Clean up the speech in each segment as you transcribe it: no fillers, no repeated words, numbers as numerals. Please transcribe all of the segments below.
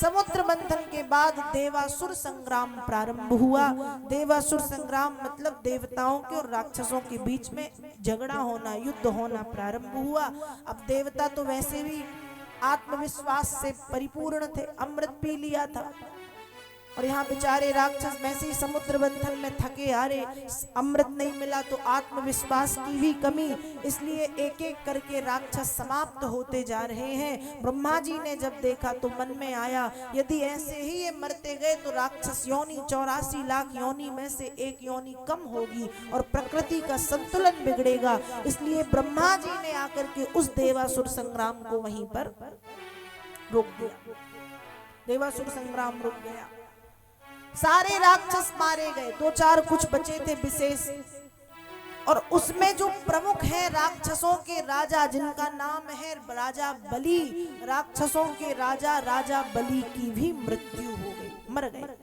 समुद्र मंथन के बाद देवासुर संग्राम प्रारंभ हुआ। देवासुर संग्राम मतलब देवताओं के और राक्षसों के बीच में झगड़ा होना, युद्ध होना प्रारंभ हुआ। अब देवता तो वैसे भी आत्मविश्वास से परिपूर्ण थे, अमृत पी लिया था, और यहाँ बेचारे राक्षस वैसे ही समुद्र मंथन में थके हारे, अमृत नहीं मिला तो आत्मविश्वास की भी कमी, इसलिए एक एक करके राक्षस समाप्त होते जा रहे हैं। ब्रह्मा जी ने जब देखा तो मन में आया, यदि ऐसे ही ये मरते गए तो राक्षस योनि 84 लाख योनि में से एक योनि कम होगी और प्रकृति का संतुलन बिगड़ेगा। इसलिए ब्रह्मा जी ने आकर के उस देवासुर संग्राम को वहीं पर रोक दिया। देवासुर संग्राम रुक गया, सारे राक्षस मारे गए, 2-4 कुछ बचे थे विशेष, और उसमें जो प्रमुख है राक्षसों के राजा, जिनका नाम है राजा बलि, राक्षसों के राजा राजा बलि की भी मृत्यु हो गई, मर गए।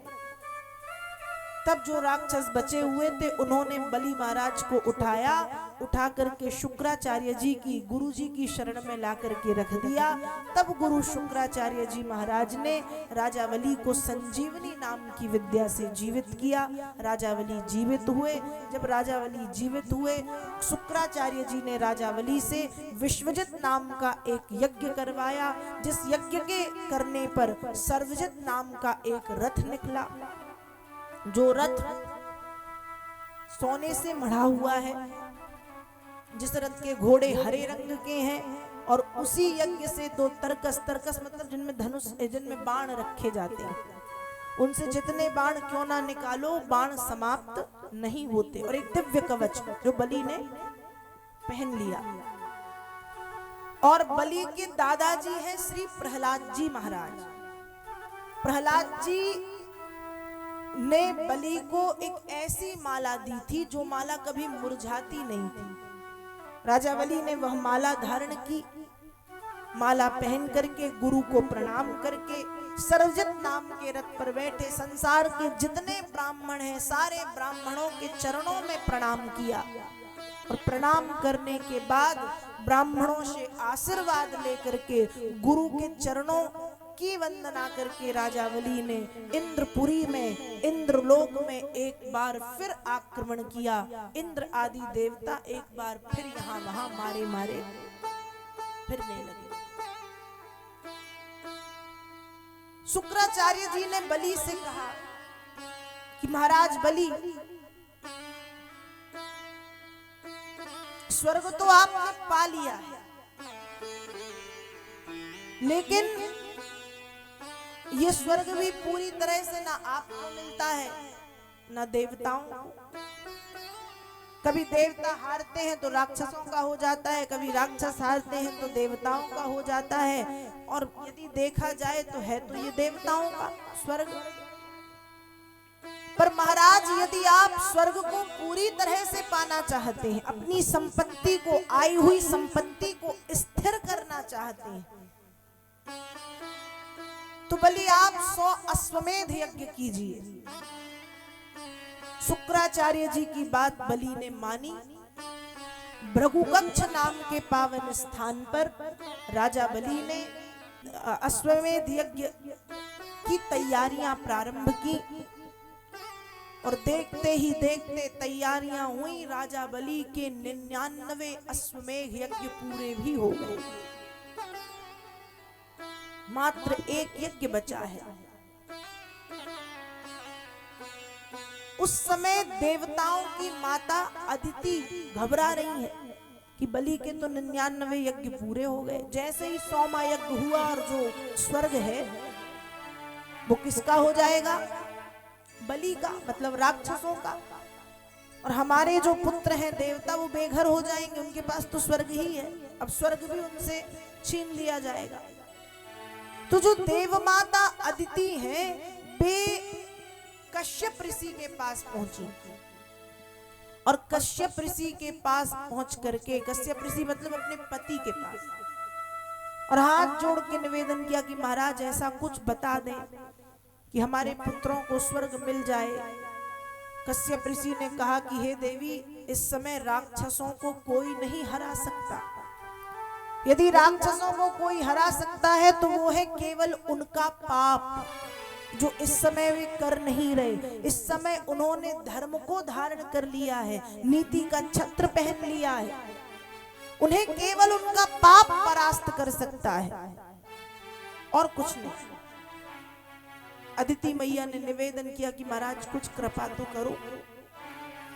तब जो राक्षस बचे हुए थे उन्होंने बलि महाराज को उठाया, उठा करके शुक्राचार्य जी की, गुरु जी की शरण में ला करके रख दिया। तब गुरु शुक्राचार्य जी महाराज ने राजा बलि को संजीवनी नाम की विद्या से जीवित किया। राजा बलि जीवित हुए। जब राजा बलि जीवित हुए, शुक्राचार्य जी ने राजा बलि से विश्वजित नाम का एक यज्ञ करवाया, जिस यज्ञ के करने पर सर्वजित नाम का एक रथ निकला, जो रथ सोने से मढ़ा हुआ है, जिस रथ के घोड़े हरे रंग के हैं, और उसी यज्ञ से 2 तरकस, तरकस मतलब जिनमें धनुष, जिनमें बाण रखे जाते हैं, उनसे जितने बाण क्यों ना निकालो बाण समाप्त नहीं होते, और एक दिव्य कवच जो बलि ने पहन लिया। और बलि के दादाजी हैं श्री प्रहलाद जी महाराज। प्रहलाद जी ने बलि को एक ऐसी माला दी थी जो माला कभी मुरझाती नहीं थी। राजा बलि ने वह माला धारण की, माला पहन करके गुरु को प्रणाम करके सर्वजित नाम के रथ पर बैठे संसार के जितने ब्राह्मण हैं सारे ब्राह्मणों के चरणों में प्रणाम किया, और प्रणाम करने के बाद ब्राह्मणों से आशीर्वाद लेकर के गुरु के चरणों की वंदना करके राजा बलि ने इंद्रपुरी में, इंद्रलोक में एक बार फिर आक्रमण किया। इंद्र आदि देवता एक बार फिर यहाँ वहां मारे मारे फिरने लगे। शुक्राचार्य जी ने बलि से कहा कि महाराज बलि, स्वर्ग तो आपने पा लिया है, लेकिन ये स्वर्ग भी पूरी तरह से ना आपको मिलता है ना देवताओं को। कभी देवता हारते हैं तो राक्षसों का हो जाता है, कभी राक्षस हारते हैं तो देवताओं का हो जाता है, और यदि देखा जाए तो है तो ये देवताओं का स्वर्ग। पर महाराज यदि आप स्वर्ग को पूरी तरह से पाना चाहते हैं, अपनी संपत्ति को, आई हुई संपत्ति को स्थिर करना चाहते हैं, तो बलि आप 100 अश्वमेध यज्ञ कीजिए। शुक्राचार्य जी की बात बलि ने मानी। भृगुकक्ष नाम के पावन स्थान पर राजा बलि ने अश्वमेध यज्ञ की तैयारियां प्रारंभ की, और देखते ही देखते तैयारियां हुई, राजा बलि के 99 अश्वमेध यज्ञ पूरे भी हो गए। मात्र एक यज्ञ बचा है। उस समय देवताओं की माता अदिति घबरा रही है कि बलि के तो 99 यज्ञ पूरे हो गए, जैसे ही 100वां यज्ञ हुआ और जो स्वर्ग है वो किसका हो जाएगा? बलि का, मतलब राक्षसों का। और हमारे जो पुत्र हैं देवता वो बेघर हो जाएंगे, उनके पास तो स्वर्ग ही है, अब स्वर्ग भी उनसे छीन लिया जाएगा। तो जो देवमाता अदिति हैं वे कश्यप ऋषि के पास पहुंची, और कश्यप ऋषि के पास पहुंच करके, कश्यप ऋषि मतलब अपने पति के पास, और हाथ जोड़ के निवेदन किया कि महाराज ऐसा कुछ बता दें कि हमारे पुत्रों को स्वर्ग मिल जाए। कश्यप ऋषि ने कहा कि हे देवी, इस समय राक्षसों को कोई नहीं हरा सकता, यदि राक्षसों को कोई हरा सकता है तो वो है केवल उनका पाप, जो इस समय वे कर नहीं रहे। इस समय उन्होंने धर्म को धारण कर लिया है, नीति का छत्र पहन लिया है। उन्हें केवल उनका पाप परास्त कर सकता है और कुछ नहीं। अदिति मैया ने निवेदन किया कि महाराज कुछ कृपा तो करो,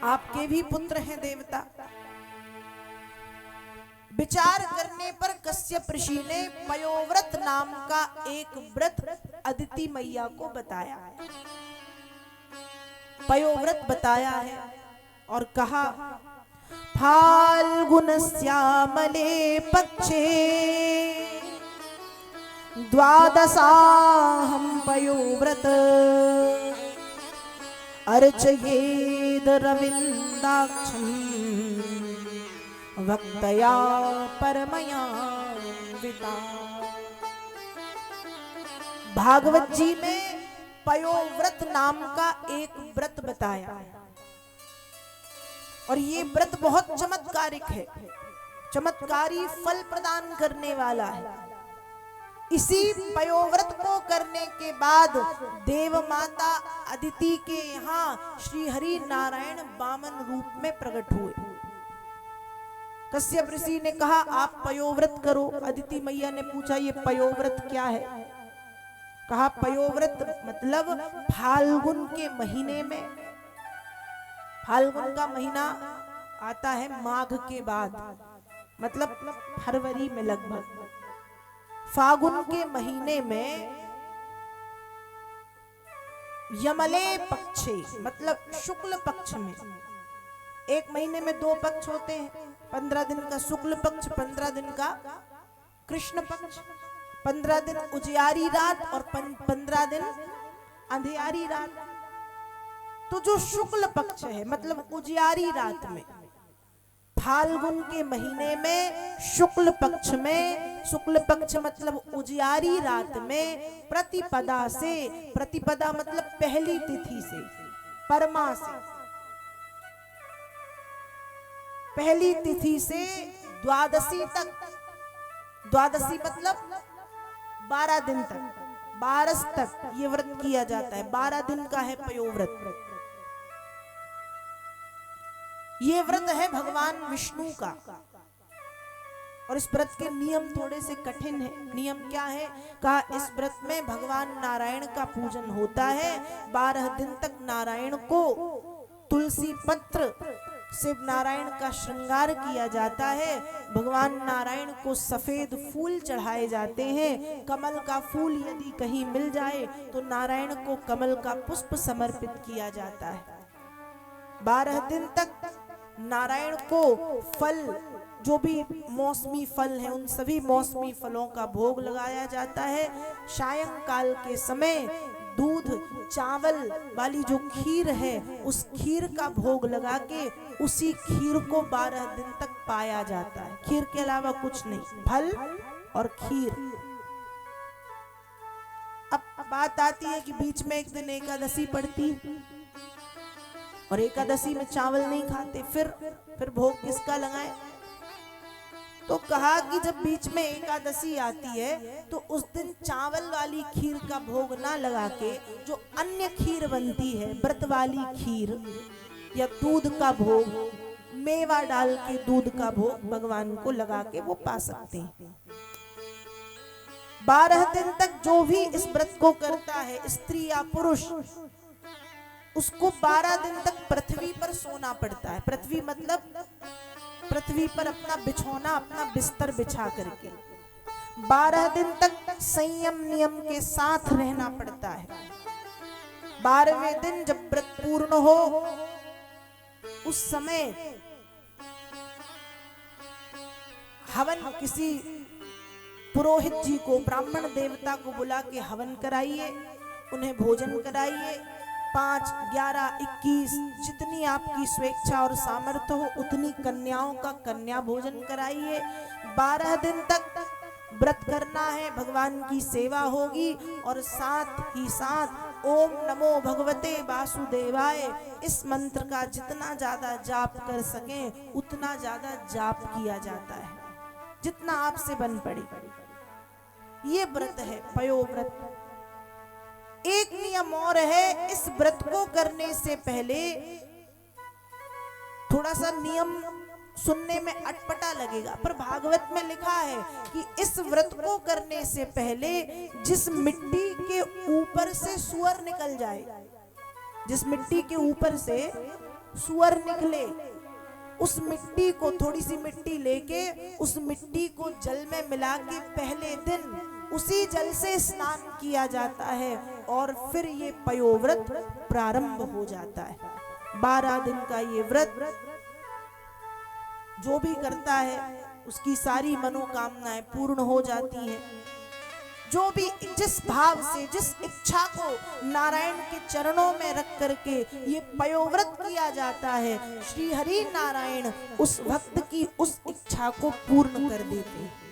आपके भी पुत्र हैं देवता। विचार करने पर कश्यप ऋषि ने पयोव्रत नाम का एक व्रत अदिति मैया को बताया है। पयोव्रत बताया है और कहा, फाल्गुन श्यामले पक्षे द्वादशाहं पयोव्रत अर्चयेद रविन्दाक्षं भक्तया परमया विता। भागवत जी में पयोव्रत नाम का एक व्रत बताया है और ये व्रत बहुत चमत्कारिक है, चमत्कारी फल प्रदान करने वाला है। इसी पयोव्रत को करने के बाद देव माता अदिति के यहाँ श्री हरि नारायण वामन रूप में प्रकट हुए। कश्यप ऋषि ने कहा आप पयोव्रत करो। अदिति मैया ने पूछा ये पयोव्रत क्या है? कहा पयोव्रत मतलब फाल्गुन के महीने में, फाल्गुन का महीना आता है माघ के बाद, मतलब फरवरी में लगभग, फागुन के महीने में यमले पक्षे मतलब शुक्ल पक्ष में, एक महीने में 2 पक्ष होते हैं, 15 दिन का शुक्ल पक्ष, 15 दिन का कृष्ण पक्ष, 15 दिन उजियारी रात और 15 दिन अंधियारी रात। तो जो शुक्ल पक्ष है मतलब उजियारी रात में, फाल्गुन के महीने में शुक्ल पक्ष में, शुक्ल पक्ष मतलब उजियारी रात में प्रतिपदा से, प्रतिपदा मतलब पहली तिथि से, परमा से, पहली तिथि से द्वादशी तक, द्वादशी मतलब 12 दिन तक, 12 तक ये व्रत किया जाता है। 12 दिन का है पयोव्रत। ये व्रत है भगवान विष्णु का और इस व्रत के नियम थोड़े से कठिन है। नियम क्या है? कहा इस व्रत में भगवान नारायण का पूजन होता है। 12 दिन तक नारायण को तुलसी पत्र से नारायण का श्रृंगार किया जाता है। भगवान नारायण को सफेद फूल चढ़ाए जाते हैं। कमल का फूल यदि कहीं मिल जाए तो नारायण को कमल का पुष्प समर्पित किया जाता है। 12 दिन तक नारायण को फल, जो भी मौसमी फल हैं उन सभी मौसमी फलों का भोग लगाया जाता है। सायंकाल के समय दूध चावल वाली जो खीर है उस खीर का भोग लगा के उसी खीर को 12 दिन तक पाया जाता है। खीर के अलावा कुछ नहीं, फल और खीर। अब बात आती है कि बीच में एक दिन एकादशी पड़ती और एकादशी में चावल नहीं खाते, फिर भोग किसका लगाएं? तो कहा कि जब बीच में एकादशी आती है तो उस दिन चावल वाली खीर का भोग ना लगा के जो अन्य खीर बनती है, व्रत वाली खीर या दूध का भोग, मेवा डाल के दूध का भोग भगवान को लगा के वो पा सकते हैं। 12 दिन तक जो भी इस व्रत को करता है, स्त्री या पुरुष, उसको 12 दिन तक पृथ्वी पर सोना पड़ता है। पृथ्वी मतलब पृथ्वी पर अपना बिछौना, अपना बिस्तर बिछा करके 12 दिन तक संयम नियम के साथ रहना पड़ता है। 12वें दिन जब व्रत पूर्ण हो उस समय हवन, किसी पुरोहित जी को, ब्राह्मण देवता को बुला के हवन कराइए, उन्हें भोजन कराइए। 5, 11, 21 जितनी आपकी स्वेच्छा और सामर्थ्य हो उतनी कन्याओं का कन्या भोजन कराइए। 12 दिन तक व्रत करना है, भगवान की सेवा होगी और साथ ही साथ ओम नमो भगवते वासुदेवाय इस मंत्र का जितना ज्यादा जाप कर सकें उतना ज्यादा जाप किया जाता है। जितना आपसे बन पड़े। ये व्रत है पयोव्रत। एक नियम और है, इस व्रत को करने से पहले थोड़ा सा नियम सुनने में अटपटा लगेगा, पर भागवत में लिखा है कि इस व्रत को करने से पहले जिस मिट्टी के ऊपर से सुअर निकल जाए, जिस मिट्टी के ऊपर से सुअर निकले, उस मिट्टी को, थोड़ी सी मिट्टी लेके उस मिट्टी को जल में मिला के पहले दिन उसी जल से स्नान किया जाता है और फिर ये पयोव्रत प्रारंभ हो जाता है। 12 दिन का ये व्रत जो भी करता है उसकी सारी मनोकामनाएं पूर्ण हो जाती हैं। जो भी जिस भाव से, जिस इच्छा को नारायण के चरणों में रख करके ये पयोव्रत किया जाता है, श्री हरि नारायण उस भक्त की उस इच्छा को पूर्ण कर देते हैं।